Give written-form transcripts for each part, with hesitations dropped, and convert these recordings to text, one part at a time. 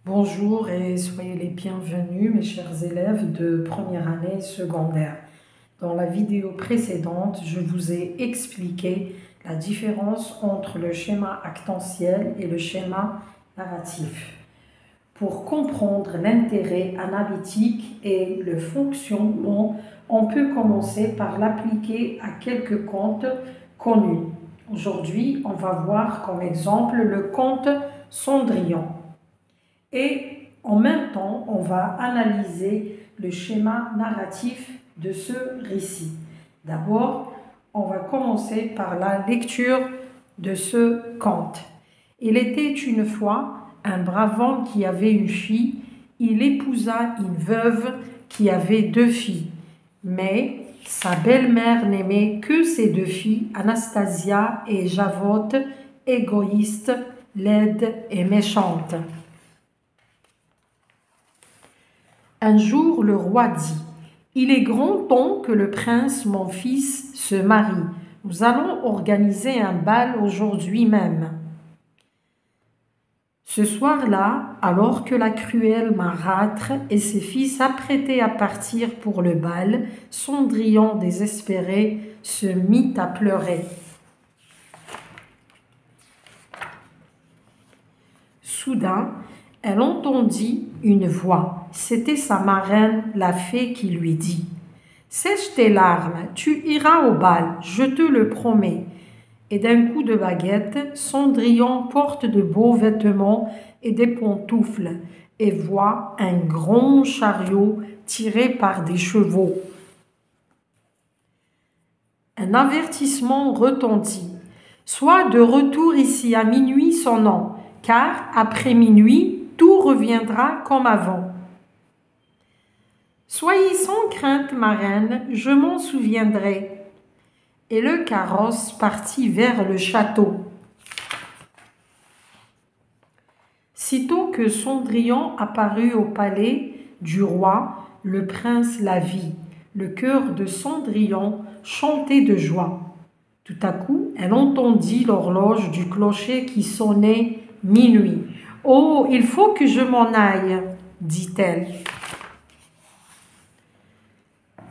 Bonjour et soyez les bienvenus mes chers élèves de première année secondaire. Dans la vidéo précédente, je vous ai expliqué la différence entre le schéma actantiel et le schéma narratif. Pour comprendre l'intérêt analytique et le fonctionnement, on peut commencer par l'appliquer à quelques contes connus. Aujourd'hui, on va voir comme exemple le conte Cendrillon. Et en même temps, on va analyser le schéma narratif de ce récit. D'abord, on va commencer par la lecture de ce conte. Il était une fois un brave homme qui avait une fille. Il épousa une veuve qui avait deux filles. Mais sa belle-mère n'aimait que ses deux filles, Anastasia et Javotte, égoïstes, laides et méchantes. Un jour, le roi dit « Il est grand temps que le prince, mon fils, se marie. Nous allons organiser un bal aujourd'hui même. » Ce soir-là, alors que la cruelle marâtre et ses filles s'apprêtaient à partir pour le bal, Cendrillon, désespéré, se mit à pleurer. Soudain, elle entendit une voix. C'était sa marraine, la fée, qui lui dit « Sèche tes larmes, tu iras au bal, je te le promets. » Et d'un coup de baguette, Cendrillon porte de beaux vêtements et des pantoufles et voit un grand chariot tiré par des chevaux. Un avertissement retentit. « Sois de retour ici à minuit sonnant, car après minuit, tout reviendra comme avant. » « Soyez sans crainte, marraine, je m'en souviendrai. » Et le carrosse partit vers le château. Sitôt que Cendrillon apparut au palais du roi, le prince la vit. Le cœur de Cendrillon chantait de joie. Tout à coup, elle entendit l'horloge du clocher qui sonnait minuit. « Oh, il faut que je m'en aille, » dit-elle.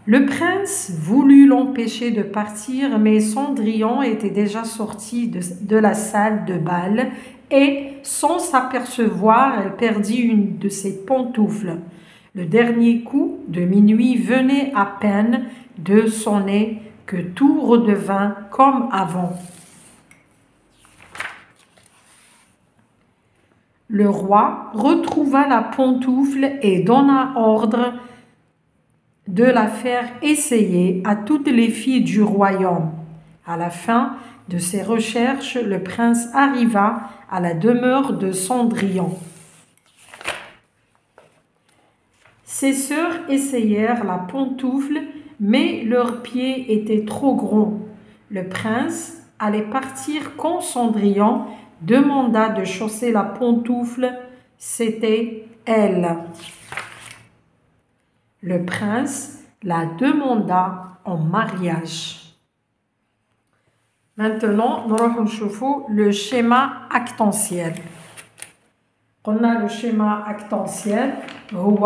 Le prince voulut l'empêcher de partir, mais Cendrillon était déjà sorti de la salle de bal et, sans s'apercevoir, elle perdit une de ses pantoufles. Le dernier coup de minuit venait à peine de sonner que tout redevint comme avant. Le roi retrouva la pantoufle et donna ordre de la faire essayer à toutes les filles du royaume. À la fin de ses recherches, le prince arriva à la demeure de Cendrillon. Ses sœurs essayèrent la pantoufle, mais leurs pieds étaient trop grands. Le prince allait partir quand Cendrillon demanda de chausser la pantoufle. C'était elle. Le prince la demanda en mariage. Maintenant, nous allons voir le schéma actantiel. On a le schéma actantiel, هو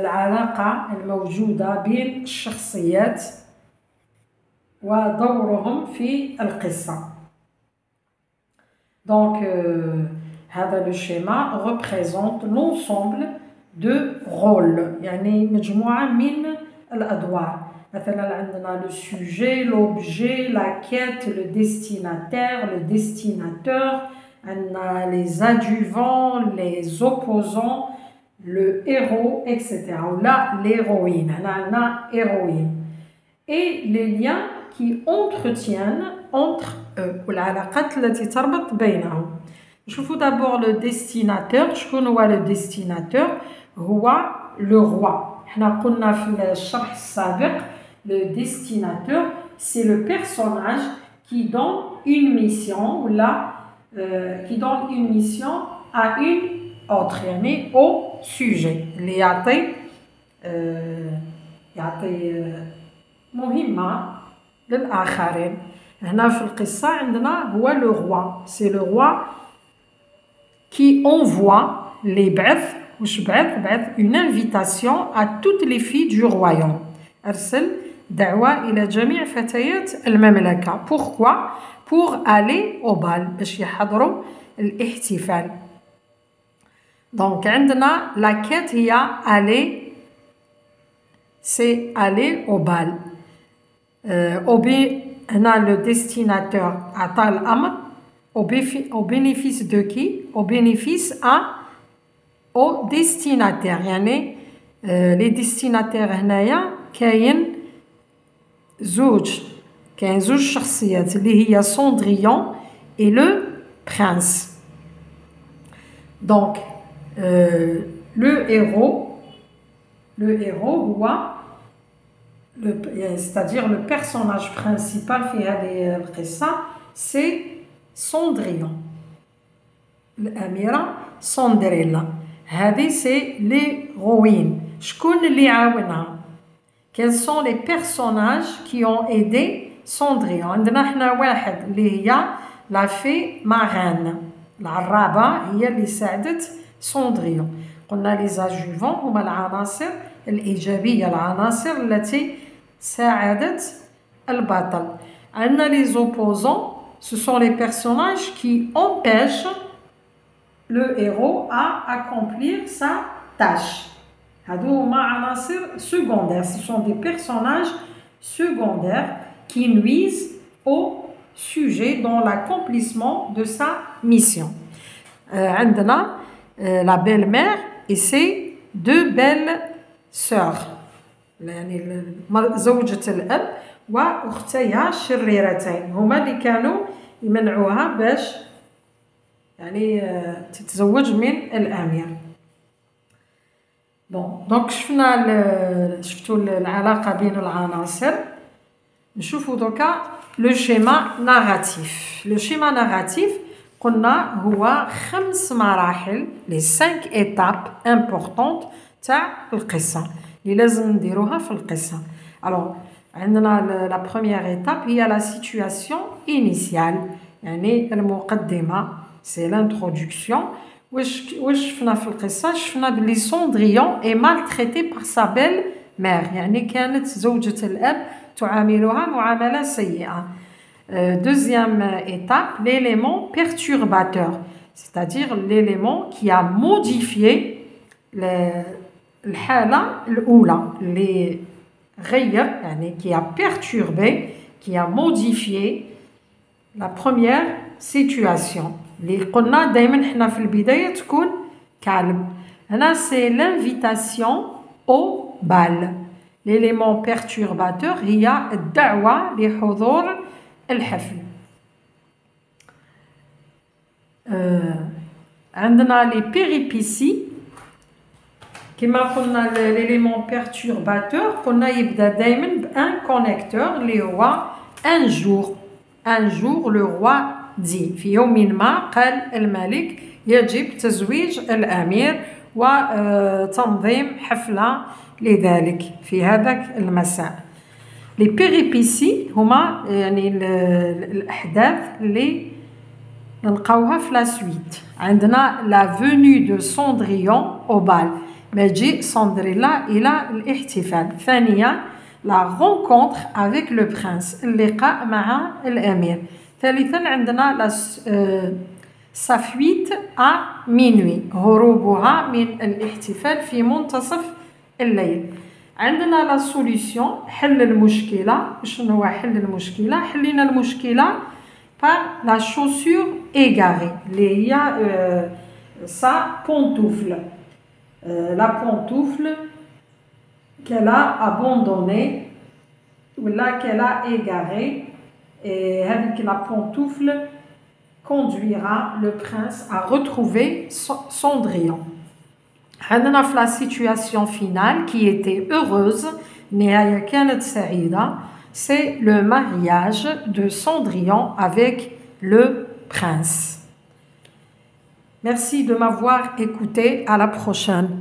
العلاقة الموجودة بين الشخصيات ودورهم في القصة. Donc, هذا le schéma représente l'ensemble de rôles, يعني مجموعة من الأدوار. مثلا عندنا le sujet, l'objet, la quête, le destinateur, عندنا les adjuvants, les opposants, le héros, etc. Ou là, l'héroïne, عندنا héroïne. Et les liens qui entretiennent entre eux, والعلاقات التي تربط بينهم. نشوفوا d'abord le destinateur. شكون هو le destinateur؟ هو le roi. احنا قلنا في الشرح السابق le destinateur c'est le personnage qui donne une mission qui donne une mission à une autre يعني au sujet اللي يعطي مهمة للآخرين. هنا في القصة عندنا هو le roi. C'est le roi qui envoie les بعث une invitation à toutes les filles du royaume. أرسل دعوة إلى جميع فتيات المملكة. Pourquoi? Pour aller au bal باش يحضروا الاحتفال. Donc عندنا la quête هي aller, c'est aller au bal. هنا le destinataire عطى الأمر au bénéfice de qui? Au bénéfice au destinataire. يعني les destinataires هنايا كاين زوج شخصيات اللي هي Cendrillon et le prince. Donc le héros هو c'est-à-dire le personnage principal في هذه القصة c'est Cendrillon. الأميرة سندريلا هذه c'est l'héroïne. شكون اللي عاونها؟ Quels sont les personnages qui ont aidé Cendrillon؟ عندنا احنا واحد اللي هي la fée marraine. العرابة هي اللي ساعدت Cendrillon. قلنا les adjuvants هما العناصر الإيجابية، العناصر التي ساعدت البطل. عندنا les opposants, ce sont les personnages qui empêchent le héros à accomplir sa tâche. هادو هما عناصر secondaires, ce sont des personnages secondaires qui nuisent au sujet dans l'accomplissement de sa mission. عندنا la belle-mère et ses deux belles sœurs. يعني زوجة الأب وأختيها الشريرتين هما اللي كانوا يمنعوها باش يعني تتزوج من الأمير. بون دونك شفتوا العلاقة بين العناصر. نشوفوا دوكا لو شيما ناراتيف. لو شيما ناراتيف قلنا هو 5 مراحل لي 5 étapes importantes تاع القصة اللي لازم نديروها في القصة. alors عندنا la première étape هي la situation initiale يعني المقدمة c'est l'introduction. واش شفنا في القصة؟ شفنا بلي Cendrillon est maltraité par sa belle-mère يعني كانت زوجة الأب تعاملها معاملة سيئة. Deuxième étape, l'élément perturbateur, c'est-à-dire l'élément qui a modifié الحالة الأولى اللي غير يعني qui a perturbé, qui a modifié la première situation. اللي قلنا دايما حنا في البداية تكون calme. هنا c'est l'invitation au bal. L'élément perturbateur هي الدعوة لحضور الحفل. عندنا les péripéties كما قلنا l'élément perturbateur قلنا يبدأ دايما بان connecteur اللي هو un jour le roi dit في يوم ما قال الملك يجب تزويج الأمير وتنظيم حفلة لذلك في هذاك المساء. Les péripéties هما يعني الأحداث اللي نلقاوها في لا سويت. عندنا la venue de Cendrillon au bal مجيء سندريلا إلى الاحتفال. ثانيا la rencontre avec le prince اللقاء مع الأمير. ثالثا عندنا sa fuite à minuit هروبها من الاحتفال في منتصف الليل. عندنا لا سوليسيون حل المشكلة. شنو هو حل المشكلة؟ حلينا المشكلة par la chaussure égarée اللي هي sa pantoufle. La pantoufle qu'elle a abandonnée ou là qu'elle a égarée et avec la pantoufle conduira le prince à retrouver Cendrillon. عندنا في la situation finale qui était heureuse نهاية كانت سعيدة c'est le mariage de Cendrillon avec le prince. Merci de m'avoir écouté. À la prochaine.